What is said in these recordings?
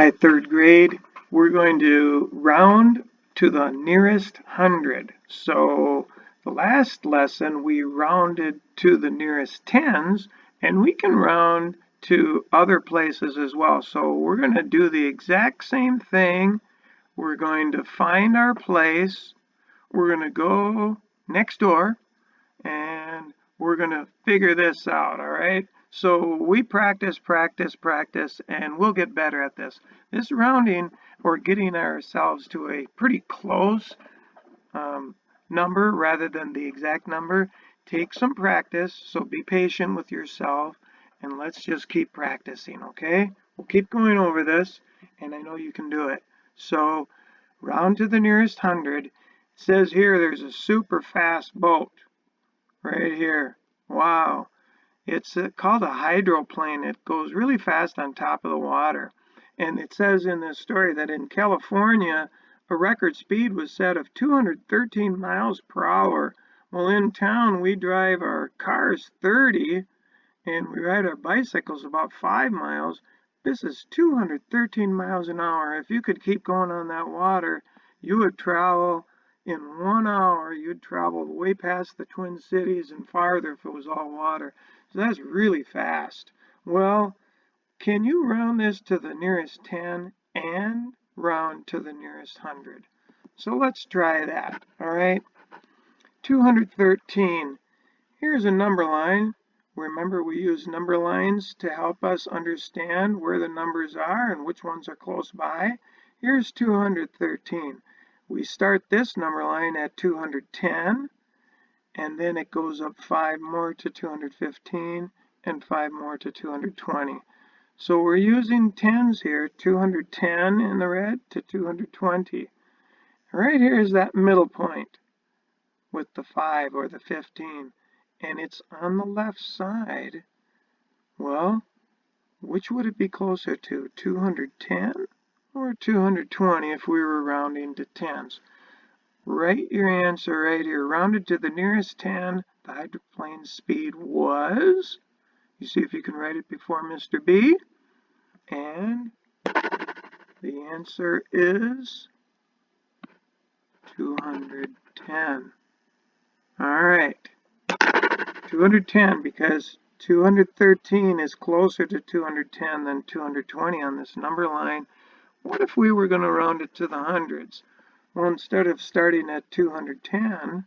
Hi, third grade. We're going to round to the nearest hundred. So the last lesson we rounded to the nearest tens, and we can round to other places as well. So we're going to do the exact same thing. We're going to find our place. We're going to go next door, and we're going to figure this out, all right? So we practice, and we'll get better at this. This rounding, or getting ourselves to a pretty close number rather than the exact number, takes some practice, so be patient with yourself, and let's just keep practicing, okay? We'll keep going over this, and I know you can do it. So round to the nearest hundred. It says here there's a super fast boat right here. Wow. It's called a hydroplane. It goes really fast on top of the water. And it says in this story that in California, a record speed was set of 213 miles per hour. Well, in town, we drive our cars 30 and we ride our bicycles about 5 miles. This is 213 miles an hour. If you could keep going on that water, you would travel in 1 hour. You'd travel way past the Twin Cities and farther if it was all water. So that's really fast. Well, can you round this to the nearest 10 and round to the nearest 100? So let's try that, all right? 213. Here's a number line. Remember, we use number lines to help us understand where the numbers are and which ones are close by. Here's 213. We start this number line at 210. And then it goes up 5 more to 215 and 5 more to 220. So we're using tens here, 210 in the red to 220. Right here is that middle point with the 5 or the 15, and it's on the left side. Well, which would it be closer to, 210 or 220 if we were rounding to tens? Write your answer right here. Rounded to the nearest 10, the hydroplane speed was, you see if you can write it before Mr. B, and the answer is 210. All right, 210, because 213 is closer to 210 than 220 on this number line. What if we were going to round it to the hundreds? Well, instead of starting at 210,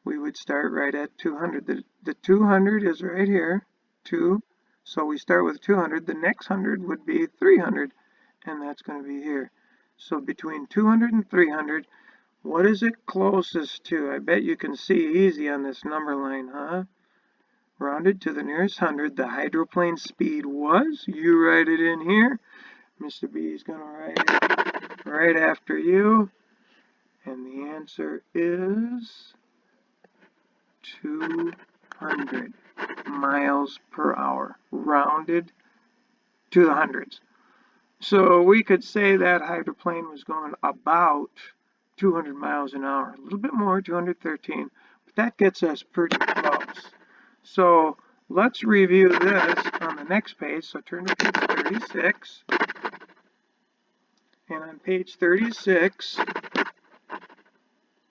we would start right at 200. The 200 is right here, 2. So we start with 200. The next 100 would be 300, and that's going to be here. So between 200 and 300, what is it closest to? I bet you can see easy on this number line, huh? Rounded to the nearest 100, the hydroplane speed was, you write it in here. Mr. B is going to write it right after you. And the answer is 200 miles per hour, rounded to the hundreds. So we could say that hydroplane was going about 200 miles an hour, a little bit more, 213, but that gets us pretty close. So let's review this on the next page. So turn to page 36. And on page 36,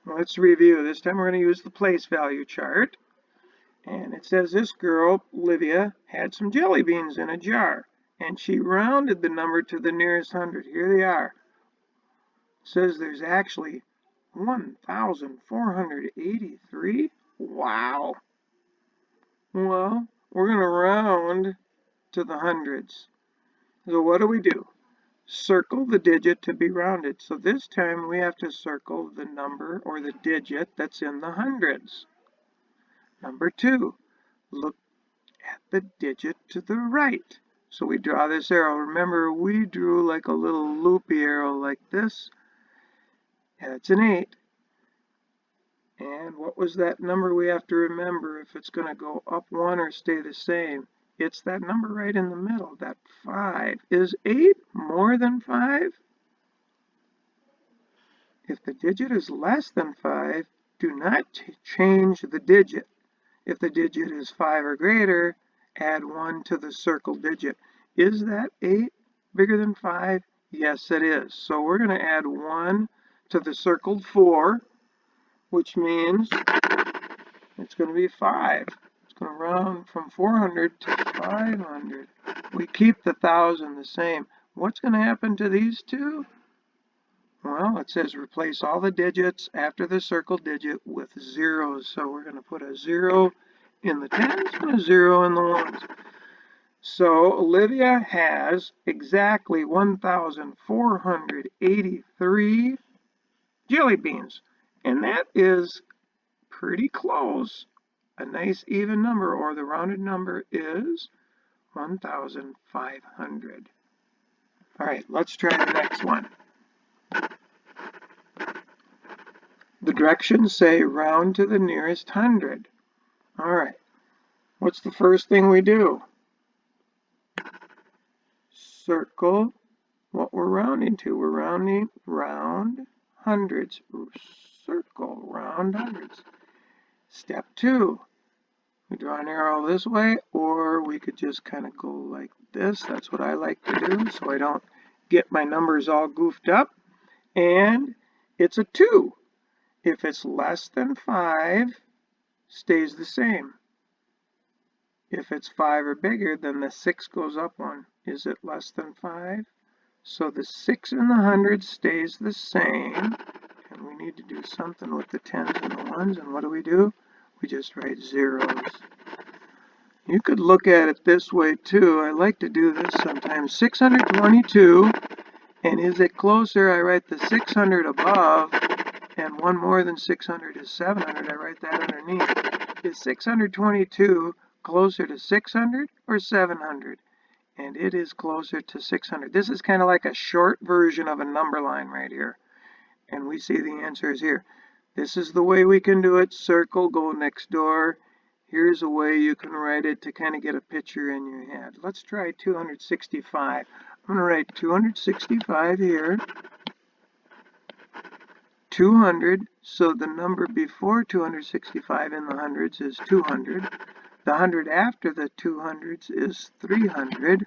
let's review. This time we're going to use the place value chart. And it says this girl, Olivia, had some jelly beans in a jar. And she rounded the number to the nearest 100. Here they are. It says there's actually 1,483. Wow. Well, we're going to round to the hundreds. So what do? Circle the digit to be rounded. So this time we have to circle the number or the digit that's in the hundreds. Number 2, look at the digit to the right. So we draw this arrow. Remember, we drew like a little loopy arrow like this. And it's an 8. And what was that number we have to remember if it's going to go up 1 or stay the same? It's that number right in the middle, that 5. Is 8 more than 5? If the digit is less than 5, do not change the digit. If the digit is 5 or greater, add 1 to the circled digit. Is that 8 bigger than 5? Yes, it is. So we're going to add 1 to the circled 4, which means it's going to be 5. It's going to round from 400 to 500. We keep the 1,000 the same. What's going to happen to these two? Well, it says replace all the digits after the circled digit with zeros. So we're going to put a 0 in the tens and a 0 in the ones. So Olivia has exactly 1,483 jelly beans. And that is pretty close. A nice even number, or the rounded number, is 1,500. All right, let's try the next one. The directions say round to the nearest 100. All right, what's the first thing we do? Circle what we're rounding to. We're rounding round hundreds. Circle round hundreds. Step 2. We draw an arrow this way, or we could just kind of go like this. That's what I like to do, so I don't get my numbers all goofed up. And it's a 2. If it's less than 5, stays the same. If it's 5 or bigger, then the 6 goes up 1. Is it less than 5? So the 6 in the hundreds stays the same. And we need to do something with the tens and the ones. And what do? We just write zeros. You could look at it this way too. I like to do this sometimes. 622. And is it closer? I write the 600 above. And 1 more than 600 is 700. I write that underneath. Is 622 closer to 600 or 700? And it is closer to 600. This is kind of like a short version of a number line right here. And we see the answer is here. This is the way we can do it. Circle, go next door. Here's a way you can write it to kind of get a picture in your head. Let's try 265. I'm going to write 265 here. 200, so the number before 265 in the hundreds is 200. The 100 after the 200s is 300.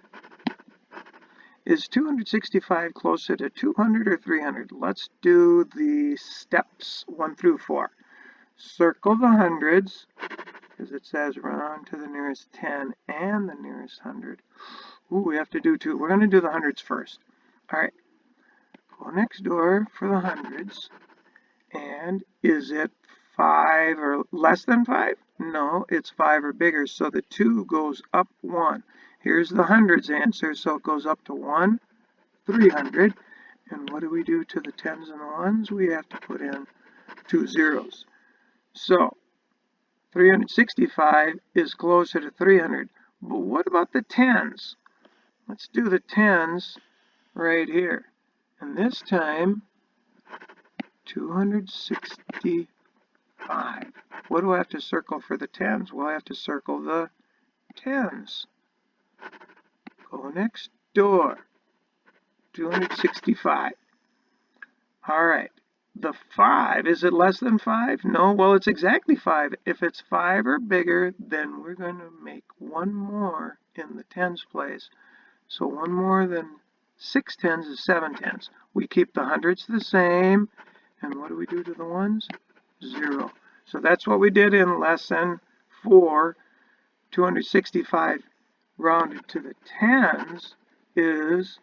Is 265 closer to 200 or 300? Let's do the steps 1 through 4. Circle the hundreds, because it says round to the nearest 10 and the nearest 100. Ooh, we have to do 2. We're going to do the hundreds first. All right, go next door for the hundreds. And is it 5 or less than 5? No, it's 5 or bigger, so the 2 goes up 1. Here's the hundreds answer, so it goes up to 1, 300. And what do we do to the tens and the ones? We have to put in 2 zeros. So 365 is closer to 300. But what about the tens? Let's do the tens right here. And this time, 265. What do I have to circle for the tens? Well, I have to circle the tens. Go next door. 265. All right. The 5, is it less than 5? No, well, it's exactly 5. If it's 5 or bigger, then we're going to make 1 more in the tens place. So 1 more than 6 tens is 7 tens. We keep the hundreds the same. And what do we do to the ones? 0. So that's what we did in lesson 4. 265 rounded to the tens is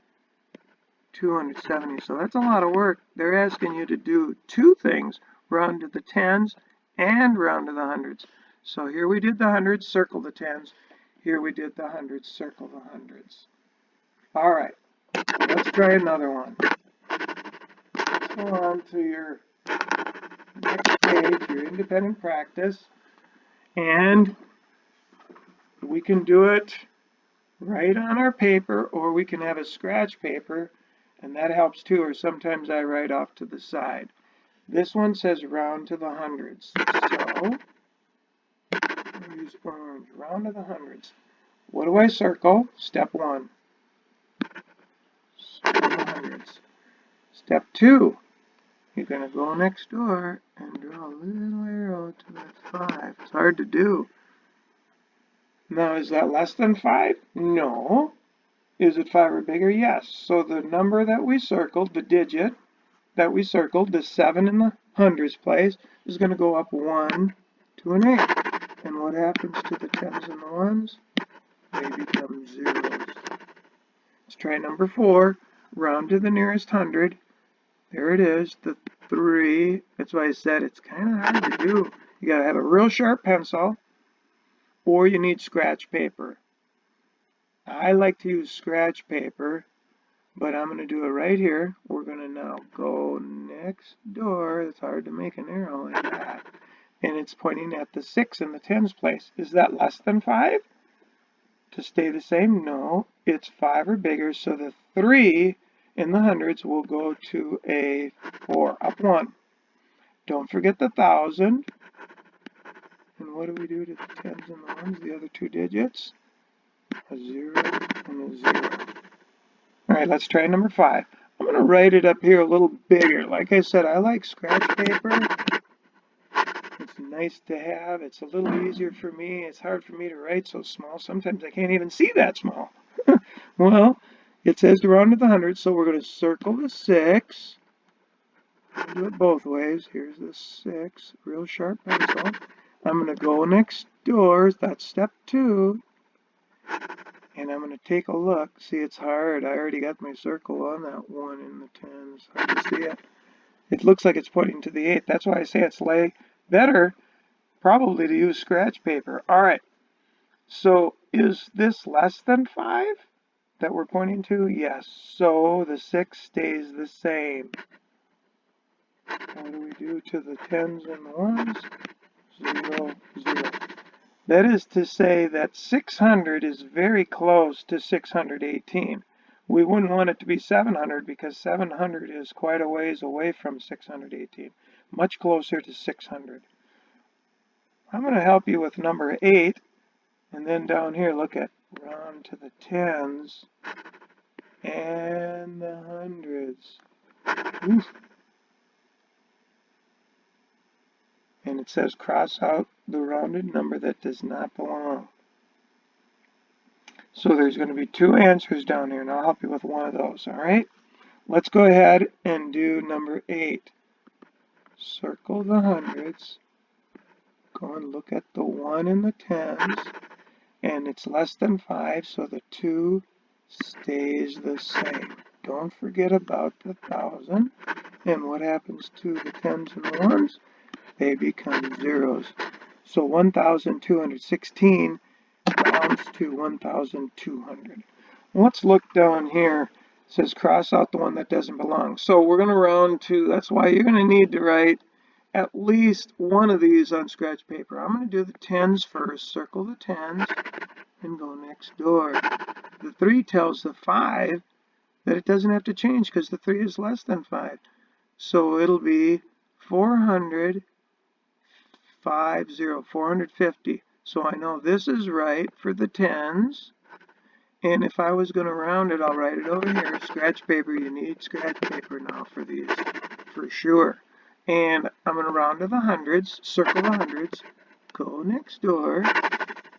270. So that's a lot of work. They're asking you to do 2 things, round to the tens and round to the hundreds. So here we did the hundreds, circle the tens. Here we did the hundreds, circle the hundreds. All right, let's try another one. Let's go on to your next page, your independent practice. And we can do it right on our paper, or we can have a scratch paper, and that helps too, or sometimes I write off to the side. This one says round to the hundreds, so I'll use orange, round to the hundreds. What do I circle? Step 1. Circle the hundreds. Step 2. You're going to go next door and draw a little arrow to that 5. It's hard to do. Now, is that less than 5? No. Is it 5 or bigger? Yes. So the number that we circled, the digit that we circled, the 7 in the hundreds place, is going to go up 1 to an 8. And what happens to the 10s and the 1s? They become zeros. Let's try number 4. Round to the nearest hundred. There it is, the 3. That's why I said it's kind of hard to do. You got to have a real sharp pencil, or you need scratch paper. I like to use scratch paper, but I'm going to do it right here. We're going to now go next door. It's hard to make an arrow like that. And it's pointing at the 6 in the tens place. Is that less than 5? To stay the same? No, it's 5 or bigger, so the 3 in the hundreds will go to a 4, up 1. Don't forget the 1,000. And what do we do to the tens and the ones, the other two digits? A 0 and a 0. All right, let's try number 5. I'm going to write it up here a little bigger. Like I said, I like scratch paper. It's nice to have. It's a little easier for me. It's hard for me to write so small. Sometimes I can't even see that small. Well, it says to round to the hundreds, so we're going to circle the 6. Do it both ways. Here's the 6, real sharp pencil. I'm going to go next door. That's step 2. And I'm going to take a look. See, it's hard. I already got my circle on that 1 in the 10s. Hard to see it. It looks like it's pointing to the 8. That's why I say it's better probably to use scratch paper. All right. So is this less than 5 that we're pointing to? Yes. So the 6 stays the same. What do we do to the 10s and the 1s? 0, 0. That is to say that 600 is very close to 618. We wouldn't want it to be 700 because 700 is quite a ways away from 618. Much closer to 600. I'm going to help you with number 8. And then down here, look at round to the 10s and the hundreds. Oof. And it says cross out the rounded number that does not belong. So there's going to be 2 answers down here, and I'll help you with one of those, all right? Let's go ahead and do number 8. Circle the hundreds. Go and look at the 1 in the 10s, and it's less than 5, so the 2 stays the same. Don't forget about the 1,000. And what happens to the 10s and the 1s? They become zeros. So 1,216 rounds to 1,200. Let's look down here. It says cross out the one that doesn't belong. So we're going to round to, that's why you're going to need to write at least one of these on scratch paper. I'm going to do the 10s first. Circle the 10s and go next door. The 3 tells the 5 that it doesn't have to change because the 3 is less than 5. So it'll be 450. So I know this is right for the 10s. And if I was going to round it, I'll write it over here. Scratch paper, you need scratch paper now for these, for sure. And I'm going to round to the hundreds, circle the hundreds, go next door.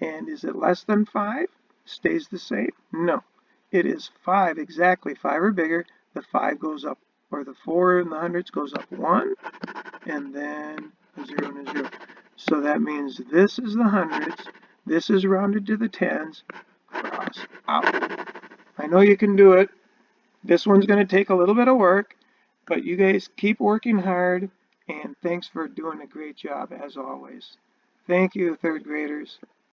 And is it less than 5? Stays the same? No. It is 5, exactly 5 or bigger. The 5 goes up, or the 4 in the hundreds goes up 1, and then a 0 and a 0. So that means this is the hundreds, this is rounded to the 10s, cross out. I know you can do it. This one's going to take a little bit of work, but you guys keep working hard, and thanks for doing a great job as always. Thank you, third graders.